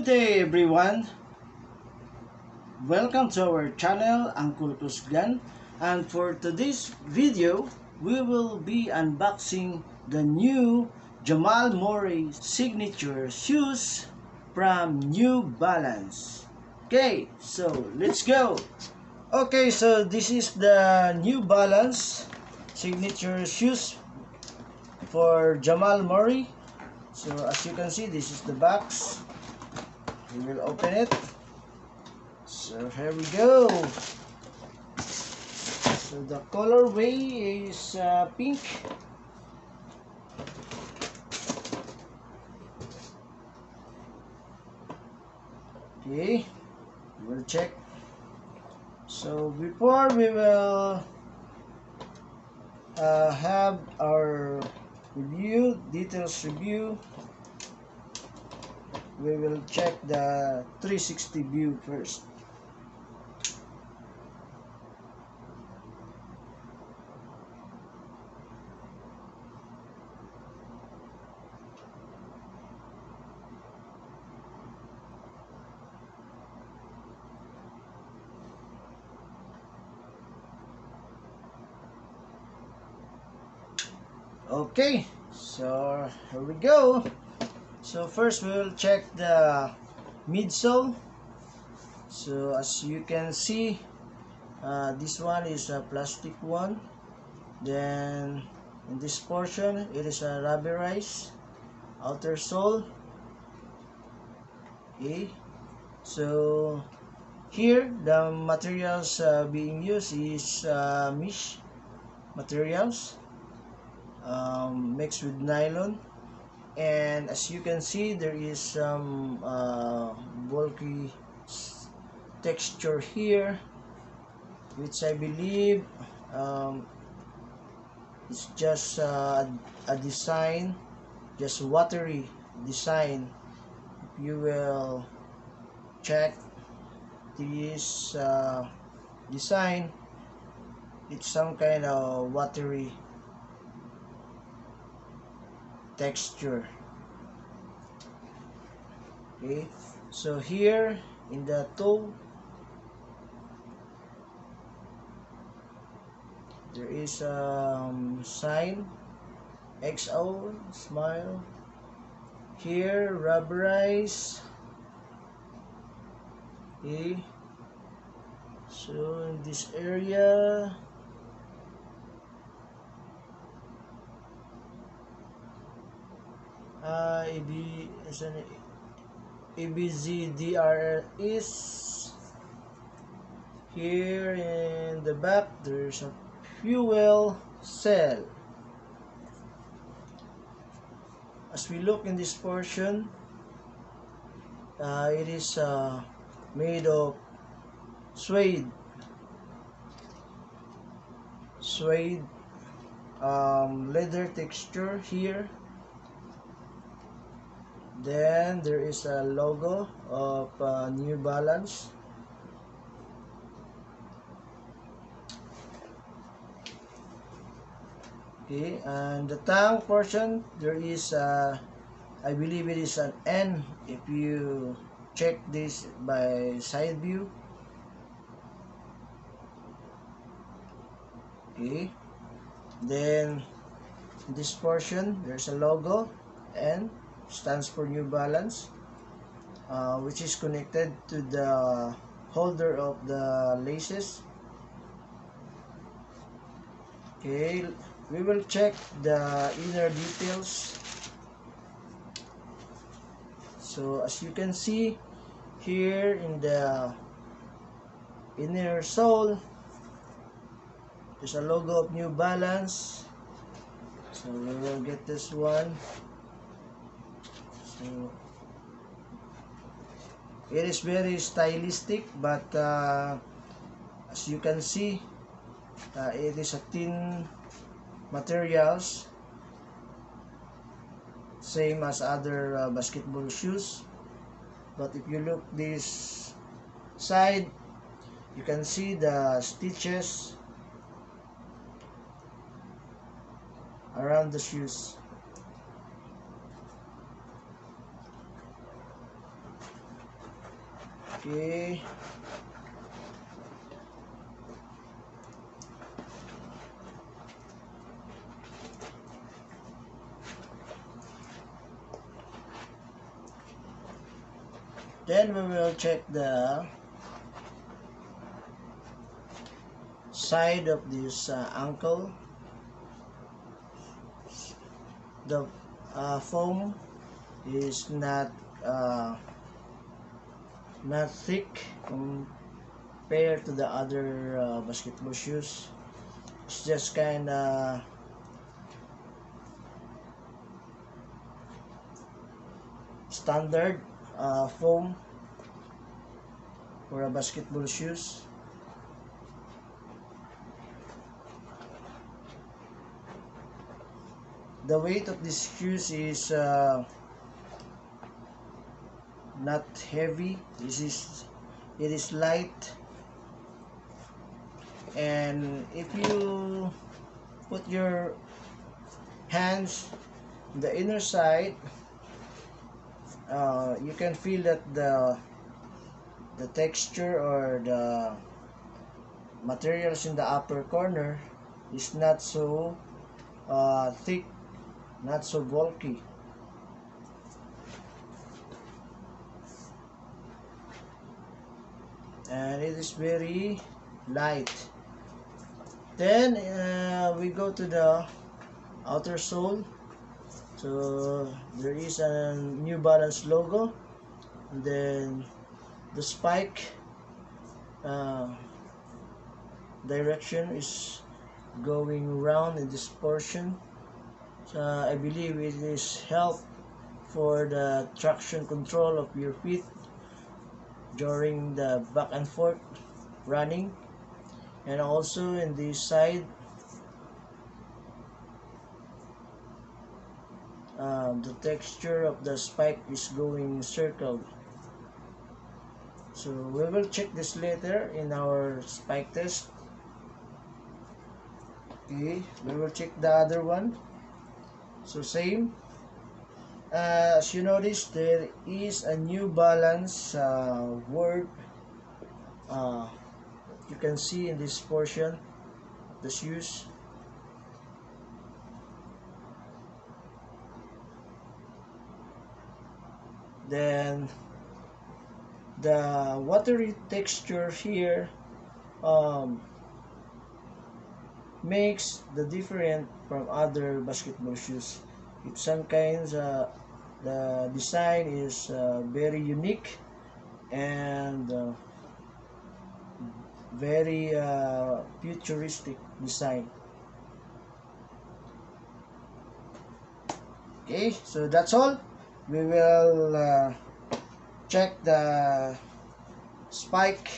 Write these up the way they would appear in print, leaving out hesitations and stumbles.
Good day everyone. Welcome to our channel, Uncle Kusgan. And for today's video, we will be unboxing the new JAMAL Murray signature shoes from New Balance. Okay, so let's go. Okay, so this is the New Balance signature shoes for JAMAL Murray. So as you can see, this is the box. We will open it. So here we go. So the colorway is pink. Okay, we'll check. So before we will have our details review, we will check the 360 view first. Okay, so here we go. So first we will check the midsole. So as you can see, this one is a plastic one. Then in this portion, it is a rubberized outer sole. Okay, so here the materials being used is mesh materials mixed with nylon. And as you can see, there is some bulky texture here, which I believe it's just a design, just watery design. If you will check this design, it's some kind of watery texture. Okay, so here in the toe there is a sign XO smile. Here rubberize. Okay, so in this area ABZDR is here. In the back there's a fuel cell. As we look in this portion, it is made of suede leather texture here. Then there is a logo of New Balance. Okay, and the tongue portion, there is I believe it is an N if you check this by side view. Okay, then this portion there's a logo, N stands for New Balance, which is connected to the holder of the laces. Okay, we will check the inner details. So as you can see here in the inner sole, there's a logo of New Balance. So we will get this one. So it is very stylistic, but as you can see, it is a thin materials, same as other basketball shoes. But if you look this side, you can see the stitches around the shoes. Okay. Then we will check the side of this ankle. The foam is not thick compared to the other basketball shoes. It's just kinda standard foam for a basketball shoes. The weight of this shoes is not heavy. It is light, and if you put your hands on the inner side, you can feel that the texture or the materials in the upper corner is not so thick, not so bulky. And it is very light. Then we go to the outer sole. So there is a New Balance logo, and then the spike direction is going around in this portion. So I believe it is help for the traction control of your feet during the back and forth running. And also in this side, the texture of the spike is going circled. So we will check this later in our spike test. Okay, we will check the other one. So same. As you notice, there is a New Balance word. You can see in this portion the shoes. Then the watery texture here makes the different from other basketball shoes. It's some kinds the design is very unique and very futuristic design. Okay, so that's all. We will check the spike.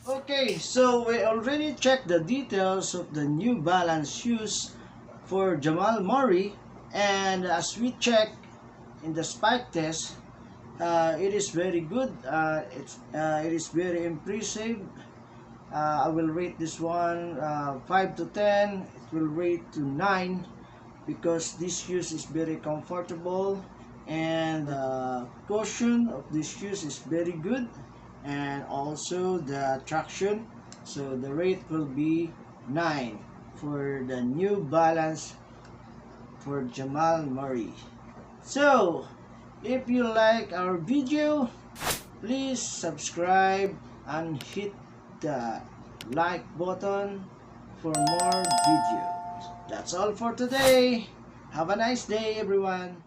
Okay, so we already checked the details of the New Balance shoes for Jamal Murray, and as we check in the spike test, it is very good. It is very impressive. I will rate this one 5 to 10. It will rate to 9 because this shoes is very comfortable, and the cushion of this shoes is very good, and also the traction. So the rate will be 9 for the New Balance for Jamal Murray. So if you like our video, please subscribe and hit the like button for more videos. That's all for today. Have a nice day, everyone.